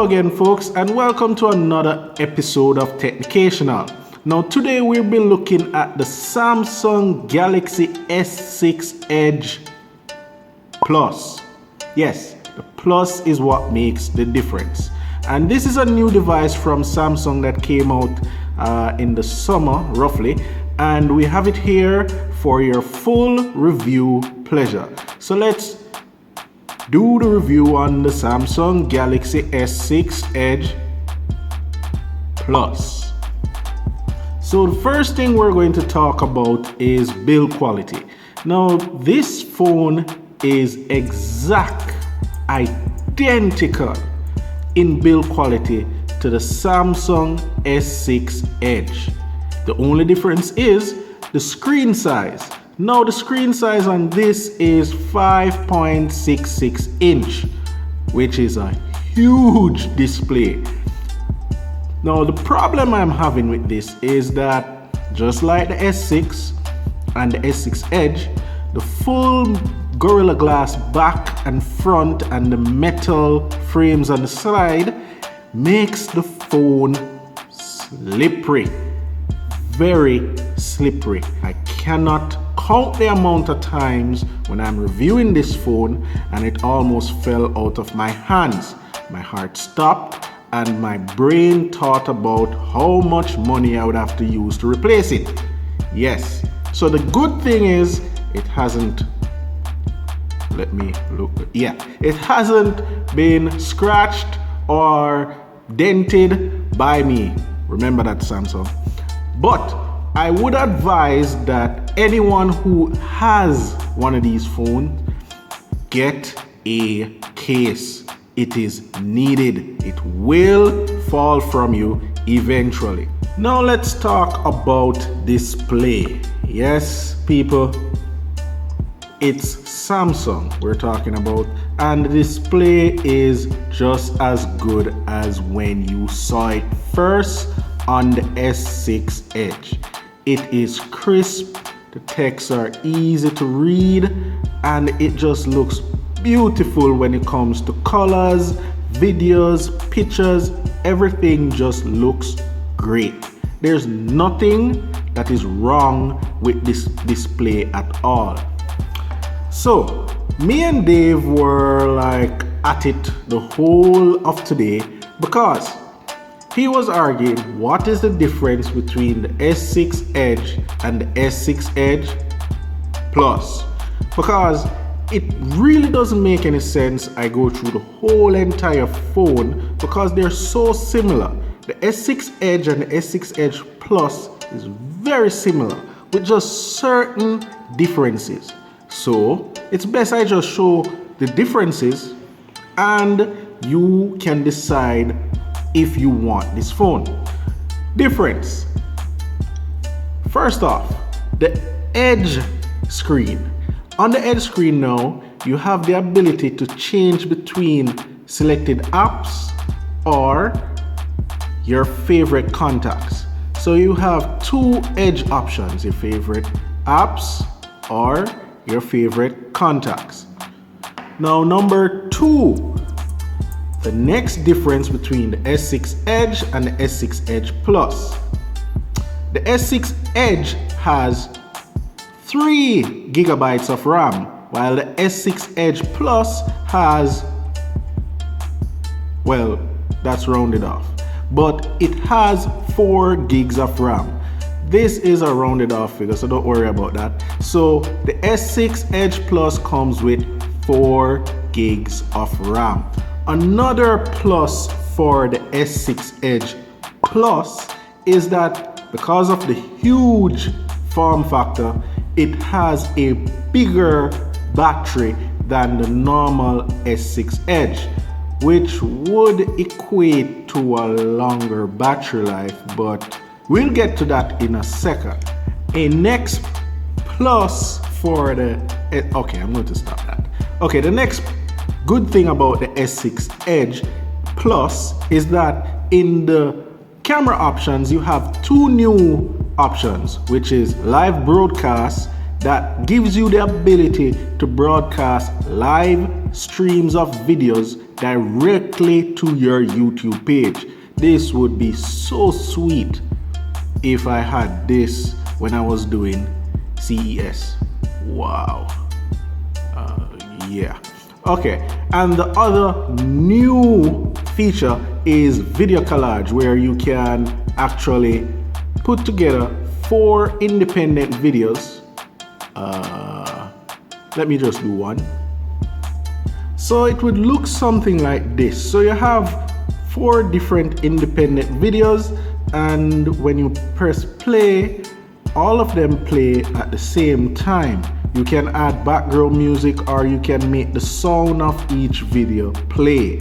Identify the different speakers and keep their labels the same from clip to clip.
Speaker 1: again, folks, and welcome to another episode of Technicational. Now today we'll be looking at the Samsung Galaxy S6 Edge Plus. Yes, the Plus is what makes the difference. And this is a new device from Samsung that came out in the summer, roughly. And we have it here for your full review pleasure. So let's do the review on the Samsung Galaxy S6 Edge Plus. So the first thing we're going to talk about is build quality. Now this phone is identical in build quality to the Samsung S6 Edge. The only difference is the screen size. Now the screen size on this is 5.66 inch, which is a huge display. Now the problem I'm having with this is that just like the S6 and the S6 Edge, the full Gorilla Glass back and front and the metal frames on the side makes the phone slippery, very slippery. I cannot count the amount of times when I'm reviewing this phone and it almost fell out of my hands. My heart stopped and my brain thought about how much money I would have to use to replace it. Yes, so the good thing is it hasn't, it hasn't been scratched or dented by me. Remember that, Samsung. But I would advise that anyone who has one of these phones get a case. It is needed. It will fall from you eventually. Now let's talk about display. Yes, people, it's Samsung we're talking about, and the display is just as good as when you saw it first on the S6 Edge. It is crisp, the texts are easy to read, and it just looks beautiful when it comes to colors, videos, pictures. Everything just looks great. There's nothing that is wrong with this display at all. So me and Dave were like at it the whole of today because he was arguing what is the difference between the S6 Edge and the S6 Edge Plus, because it really doesn't make any sense. I go through the whole entire phone because they're so similar. The S6 Edge and the S6 Edge Plus is very similar with just certain differences. So it's best I just show the differences and you can decide if you want this phone. Difference. First off, the Edge screen. On the Edge screen now, you have the ability to change between selected apps or your favorite contacts. So you have two Edge options, your favorite apps or your favorite contacts. Now number two, the next difference between the S6 Edge and the S6 Edge Plus. The S6 Edge has 3 gigabytes of RAM, while the S6 Edge Plus has, well, that's rounded off, but it has 4 gigs of RAM. This is a rounded off figure, so don't worry about that. So the S6 Edge Plus comes with 4 gigs of RAM. Another plus for the S6 Edge Plus is that because of the huge form factor, it has a bigger battery than the normal S6 Edge, which would equate to a longer battery life, but we'll get to that in a second. A next plus for the, okay, I'm going to stop that. Okay, the next good thing about the S6 Edge Plus is that in the camera options you have 2 new options, which is live broadcast that gives you the ability to broadcast live streams of videos directly to your YouTube page. This would be so sweet if I had this when I was doing CES. Wow. Yeah. Okay, and the other new feature is video collage, where you can actually put together 4 independent videos. Let me just do one. So it would look something like this. So you have 4 different independent videos, and when you press play, all of them play at the same time. You can add background music, or you can make the sound of each video play.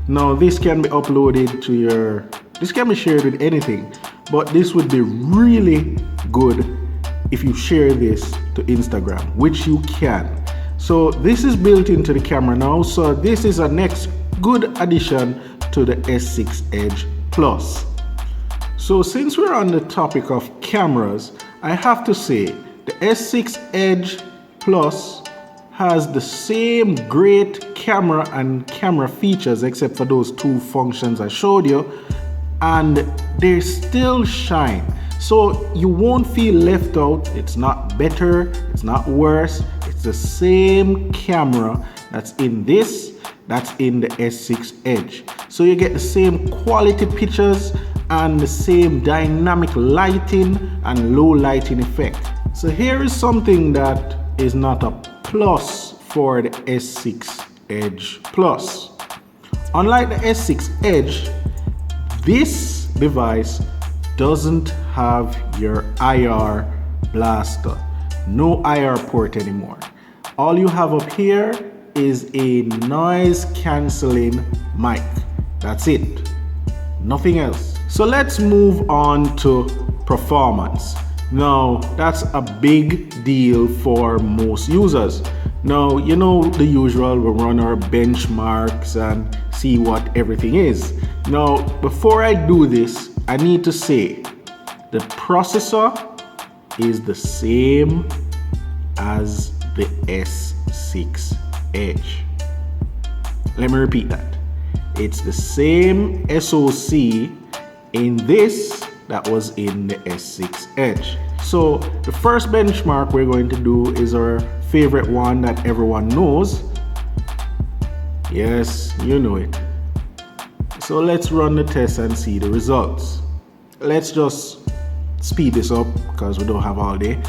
Speaker 1: Now this can be uploaded to this can be shared with anything, but this would be really good if you share this to Instagram, which you can. So this is built into the camera now, so this is a next good addition to the S6 Edge Plus. So since we're on the topic of cameras, I have to say the S6 Edge Plus has the same great camera and camera features, except for those 2 functions I showed you, and they still shine. So you won't feel left out. It's not better, it's not worse. It's the same camera that's in this, that's in the S6 Edge. So you get the same quality pictures and the same dynamic lighting and low lighting effect. So here is something that is not a plus for the S6 Edge Plus. Unlike the S6 Edge, this device doesn't have your IR blaster. No IR port anymore. All you have up here is a noise cancelling mic. That's it. Nothing else. So let's move on to performance. Now, that's a big deal for most users. Now, you know the usual, we run our benchmarks and see what everything is. Now, before I do this, I need to say the processor is the same as the S6 Edge. Let me repeat that. It's the same SoC in this that was in the S6 Edge. So the first benchmark we're going to do is our favorite one that everyone knows. Yes, you know it. So let's run the test and see the results. Let's just speed this up because we don't have all day.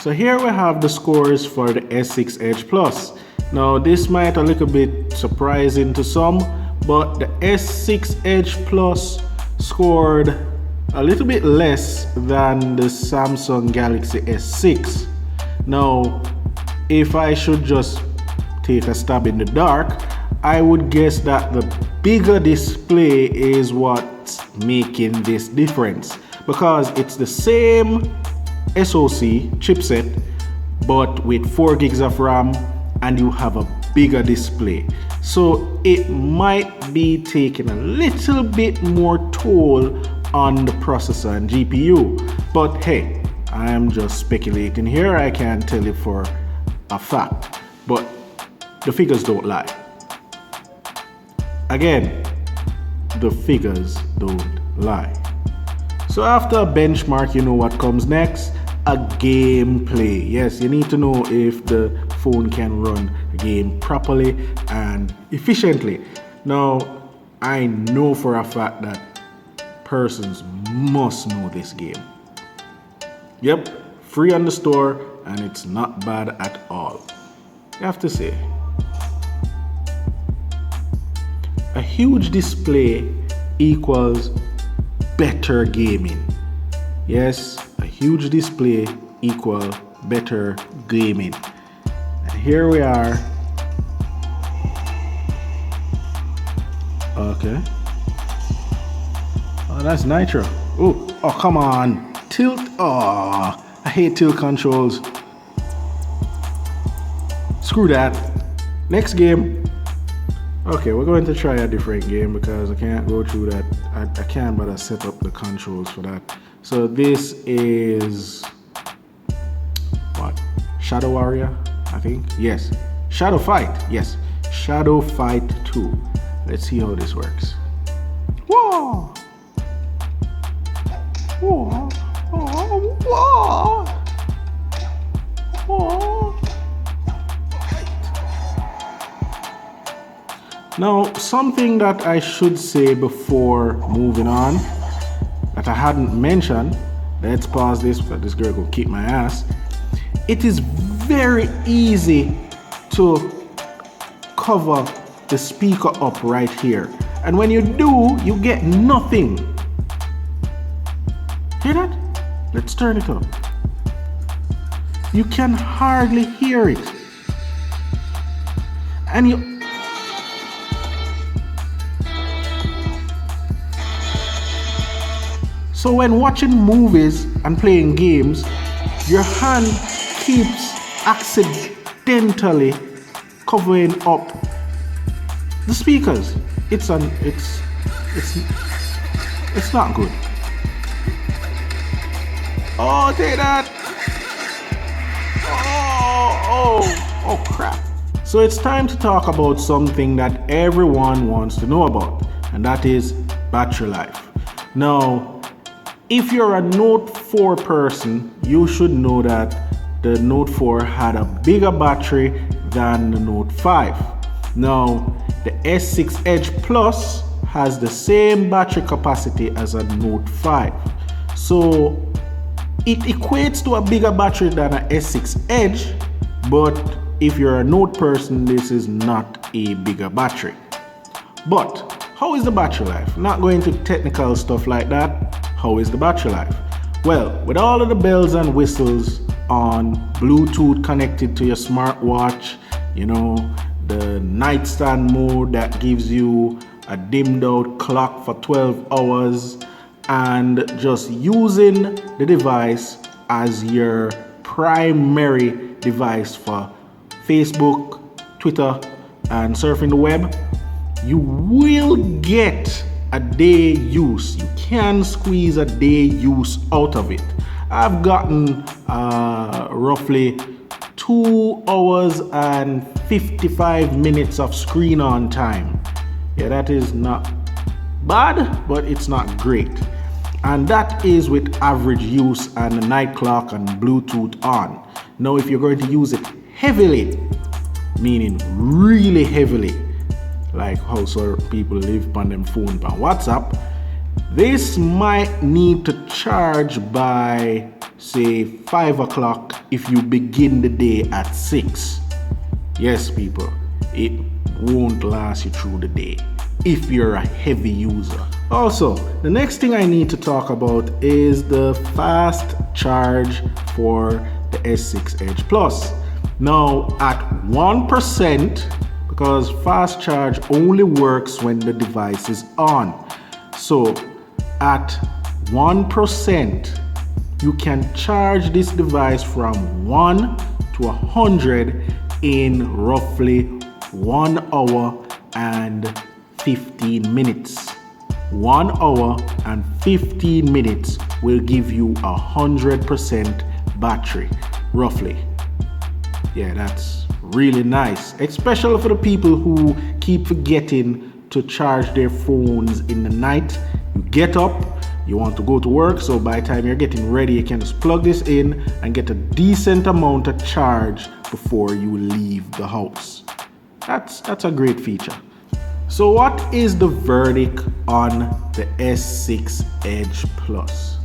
Speaker 1: So here we have the scores for the S6 Edge Plus. Now this might a little bit surprising to some, but the S6 Edge Plus scored a little bit less than the Samsung Galaxy S6. Now, if I should just take a stab in the dark, I would guess that the bigger display is what's making this difference, because it's the same SoC chipset but with 4 gigs of RAM, and you have a bigger display. So it might be taking a little bit more toll on the processor and GPU. But hey, I am just speculating here. I can't tell it for a fact, but the figures don't lie. Again, the figures don't lie. So after a benchmark, you know what comes next? A gameplay. Yes, you need to know if the phone can run a game properly and efficiently. Now, I know for a fact that persons must know this game. Yep, free on the store, and it's not bad at all. You have to say. A huge display equals better gaming. Yes, a huge display equal better gaming. And here we are. Okay. Oh, that's Nitro. Oh, come on. Tilt. Oh, I hate tilt controls. Screw that. Next game. Okay, we're going to try a different game because I can't go through that. I can't but set up the controls for that. So this is Shadow Warrior, I think. Yes. Shadow Fight. Yes. Shadow Fight 2. Let's see how this works. Whoa! Whoa! Whoa! Whoa! Whoa! Now, something that I should say before moving on that I hadn't mentioned, let's pause this because this girl will kick my ass. It is very easy to cover the speaker up right here. And when you do, you get nothing. Hear that? Let's turn it up. You can hardly hear it. And you... So when watching movies and playing games, your hand keeps accidentally covering up the speakers. It's not good. Oh, take that. Oh crap. So it's time to talk about something that everyone wants to know about, and that is battery life. Now, if you're a Note 4 person, you should know that the Note 4 had a bigger battery than the Note 5. Now, the S6 Edge Plus has the same battery capacity as a Note 5. So it equates to a bigger battery than a S6 Edge, but if you're a Note person, this is not a bigger battery. But how is the battery life? Not going to technical stuff like that. How is the battery life? Well, with all of the bells and whistles on Bluetooth connected to your smartwatch, you know, the nightstand mode that gives you a dimmed out clock for 12 hours, and just using the device as your primary device for Facebook, Twitter, and surfing the web, you will get a day use. You can squeeze a day use out of it. I've gotten roughly 2 hours and 55 minutes of screen on time. Yeah, that is not bad, but it's not great. And that is with average use and the night clock and Bluetooth on. Now, if you're going to use it heavily, meaning really heavily, like how some people live on them phone on WhatsApp, this might need to charge by say 5 o'clock if you begin the day at 6. Yes, people, it won't last you through the day if you're a heavy user. Also, the next thing I need to talk about is the fast charge for the S6 Edge Plus. Now, at 1%, because fast charge only works when the device is on. So at 1%, you can charge this device from 1 to 100 in roughly 1 hour and 15 minutes. 1 hour and 15 minutes will give you 100% battery, roughly. Yeah, that's really nice, especially for the people who keep forgetting to charge their phones in the night. You get up, you want to go to work, so by the time you're getting ready, you can just plug this in and get a decent amount of charge before you leave the house. That's a great feature. So what is the verdict on the S6 Edge Plus?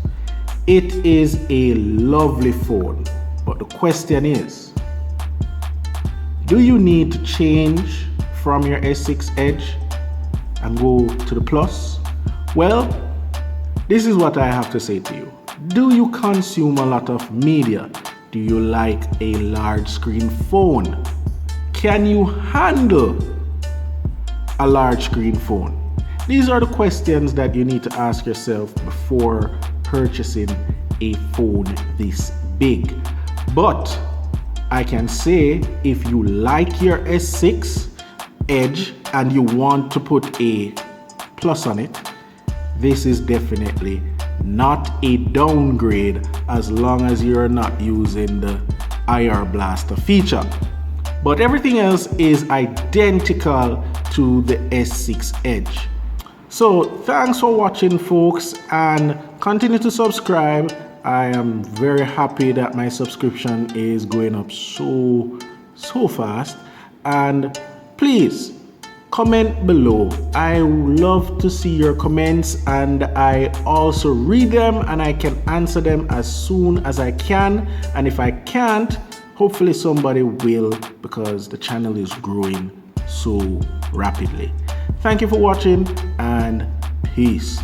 Speaker 1: It is a lovely phone, but the question is, do you need to change from your S6 Edge and go to the Plus? Well, this is what I have to say to you. Do you consume a lot of media? Do you like a large screen phone? Can you handle a large screen phone? These are the questions that you need to ask yourself before purchasing a phone this big. But I can say, if you like your S6 Edge and you want to put a plus on it, this is definitely not a downgrade as long as you're not using the IR blaster feature. But everything else is identical to the S6 Edge. So thanks for watching, folks, and continue to subscribe. I am very happy that my subscription is going up so fast. And please comment below. I love to see your comments, and I also read them and I can answer them as soon as I can. And if I can't, hopefully somebody will, because the channel is growing so rapidly. Thank you for watching, and peace.